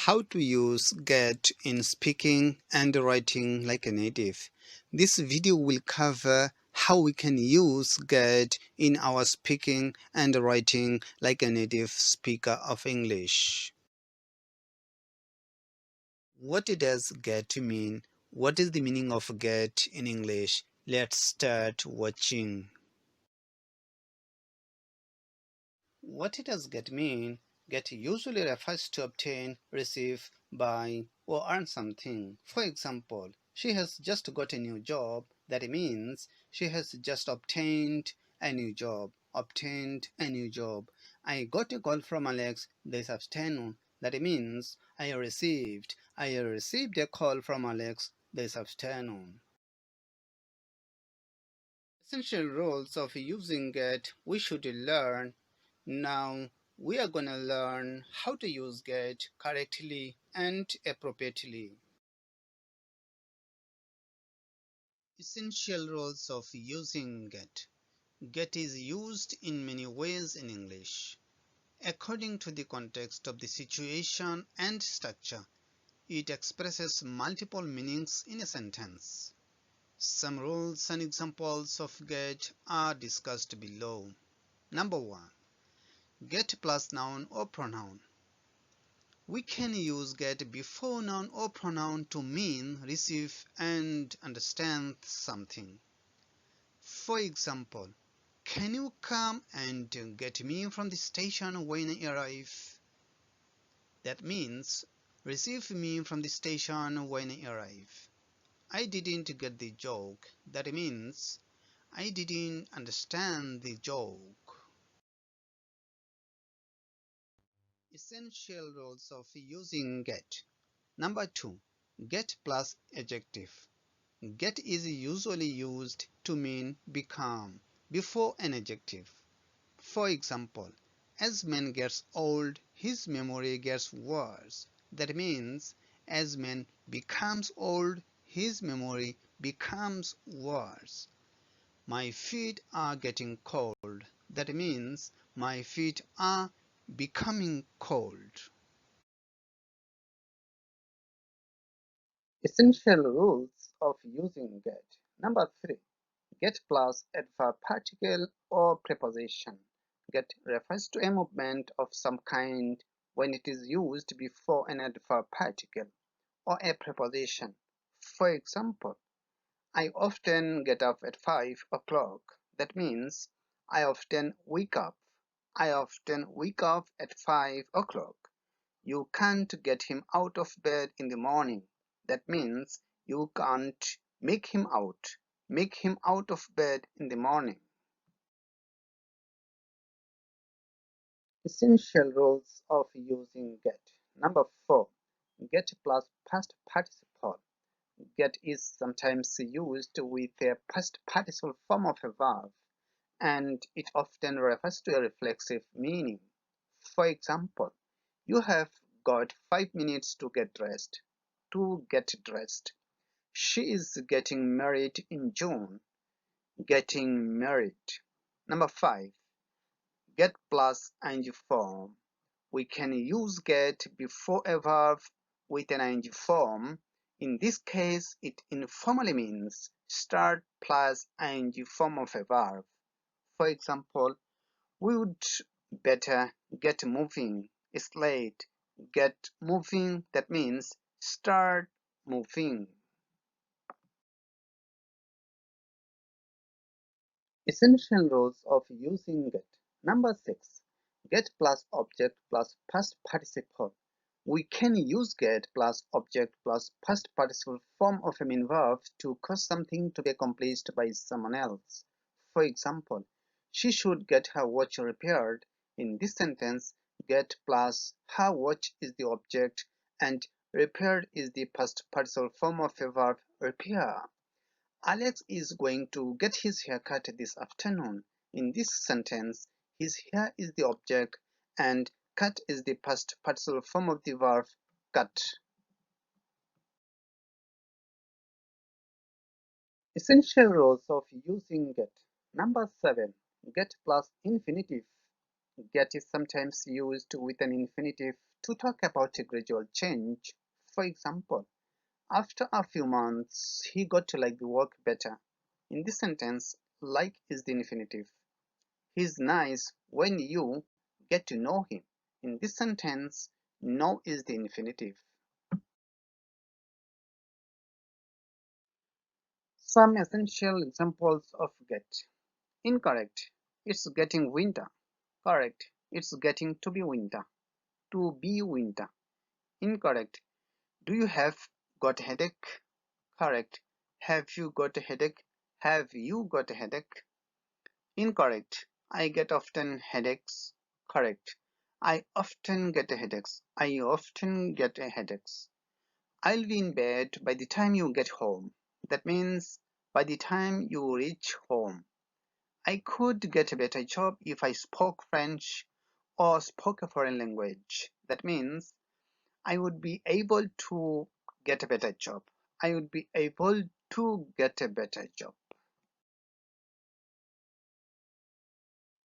How to use get in speaking and writing like a native. This video will cover how we can use get in our speaking and writing like a native speaker of English. What does get mean? What is the meaning of get in English? Let's start watching. What does get mean? Get usually refers to obtain, receive, buy, or earn something. For example, she has just got a new job. That means she has just obtained a new job. Obtained a new job. I got a call from Alex this afternoon. That means I received a call from Alex this afternoon. Essential rules of using get we should learn. Now we are gonna learn how to use get correctly and appropriately. Essential rules of using get. Get is used in many ways in English. According to the context of the situation and structure, it expresses multiple meanings in a sentence. Some rules and examples of get are discussed below. Number 1. Get plus noun or pronoun. We can use get before noun or pronoun to mean receive and understand something. For example, can you come and get me from the station when I arrive? That means receive me from the station when I arrive. I didn't get the joke. That means I didn't understand the joke. Essential rules of using get. Number 2. Get plus adjective. Get is usually used to mean become before an adjective. For example, as man gets old, his memory gets worse. That means as man becomes old, his memory becomes worse. My feet are getting cold. That means my feet are becoming cold. Essential rules of using get. Number 3. Get plus adverb particle or preposition. Get refers to a movement of some kind when it is used before an adverb particle or a preposition. For example, I often get up at 5 o'clock. That means I often wake up. I often wake up at 5 o'clock. You can't get him out of bed in the morning. That means you can't make him out. Make him out of bed in the morning. Essential rules of using get. Number 4. Get plus past participle. Get is sometimes used with a past participle form of a verb, and it often refers to a reflexive meaning. For example, you have got 5 minutes to get dressed. To get dressed. She is getting married in June. Getting married. Number 5. Get plus ing form. We can use get before a verb with an ing form. In this case, it informally means start plus ing form of a verb. For example, we would better get moving. It's late. Get moving, that means start moving. Essential rules of using get. Number 6. Get plus object plus past participle. We can use get plus object plus past participle form of a main verb to cause something to be accomplished by someone else. For example, she should get her watch repaired. In this sentence, get plus her watch is the object and repaired is the past participle form of a verb repair. Alex is going to get his hair cut this afternoon. In this sentence, his hair is the object and cut is the past participle form of the verb cut. Essential rules of using get. Number 7. Get plus infinitive. Get is sometimes used with an infinitive to talk about a gradual change. For example, after a few months, he got to like the work better. In this sentence, like is the infinitive. He's nice when you get to know him. In this sentence, know is the infinitive. Some essential examples of get. Incorrect. It's getting winter. Correct. It's getting to be winter. To be winter. Incorrect. Do you have got a headache? Correct. Have you got a headache? Have you got a headache? Incorrect. I get often headaches. Correct. I often get headaches. I often get headaches. I'll be in bed by the time you get home. That means by the time you reach home. I could get a better job if I spoke French or spoke a foreign language. That means I would be able to get a better job. I would be able to get a better job.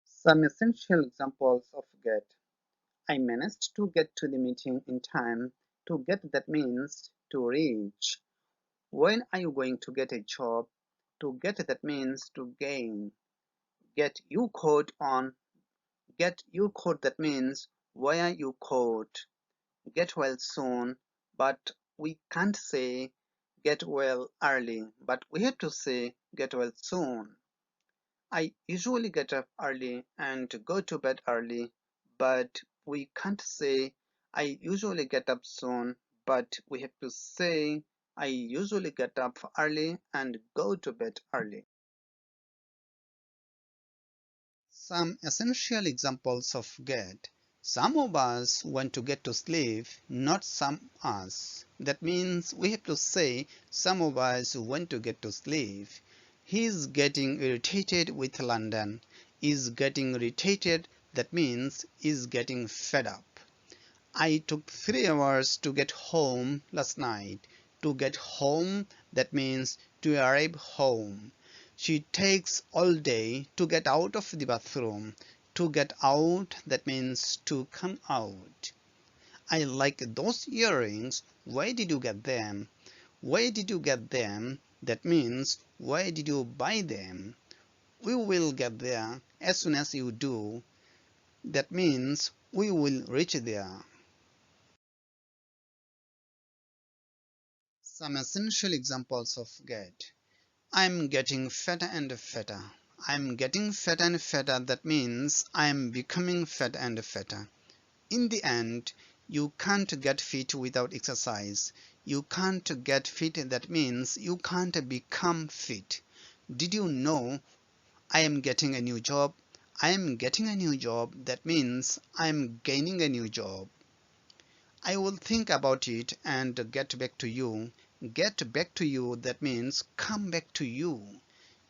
Some essential examples of get. I managed to get to the meeting in time. To get that means to reach. When are you going to get a job? To get that means to gain. Get you caught on. Get you caught that means where you caught. Get well soon, but we can't say get well early, but we have to say get well soon. I usually get up early and go to bed early, but we can't say I usually get up soon, but we have to say I usually get up early and go to bed early. Some essential examples of get. Some of us want to get to sleep, not some us. That means we have to say some of us want to get to sleep. He's getting irritated with London. Is getting irritated, that means is getting fed up. I took 3 hours to get home last night. To get home, that means to arrive home. She takes all day to get out of the bathroom. To get out, that means to come out. I like those earrings. Where did you get them? Where did you get them? That means where did you buy them? We will get there as soon as you do. That means we will reach there. Some essential examples of get. I'm getting fatter and fatter. I'm getting fatter and fatter. That means I'm becoming fatter and fatter. In the end, you can't get fit without exercise. You can't get fit. That means you can't become fit. Did you know I am getting a new job? I am getting a new job. That means I'm gaining a new job. I will think about it and get back to you. Get back to you, that means come back to you.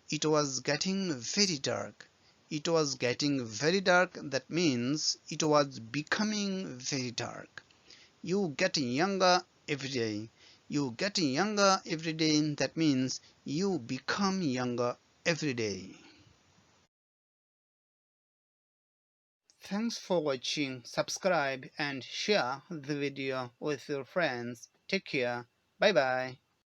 It was getting very dark. It was getting very dark, that means it was becoming very dark. You get younger every day. You get younger every day, that means you become younger every day. Thanks for watching. Subscribe and share the video with your friends. Take care. Bye bye.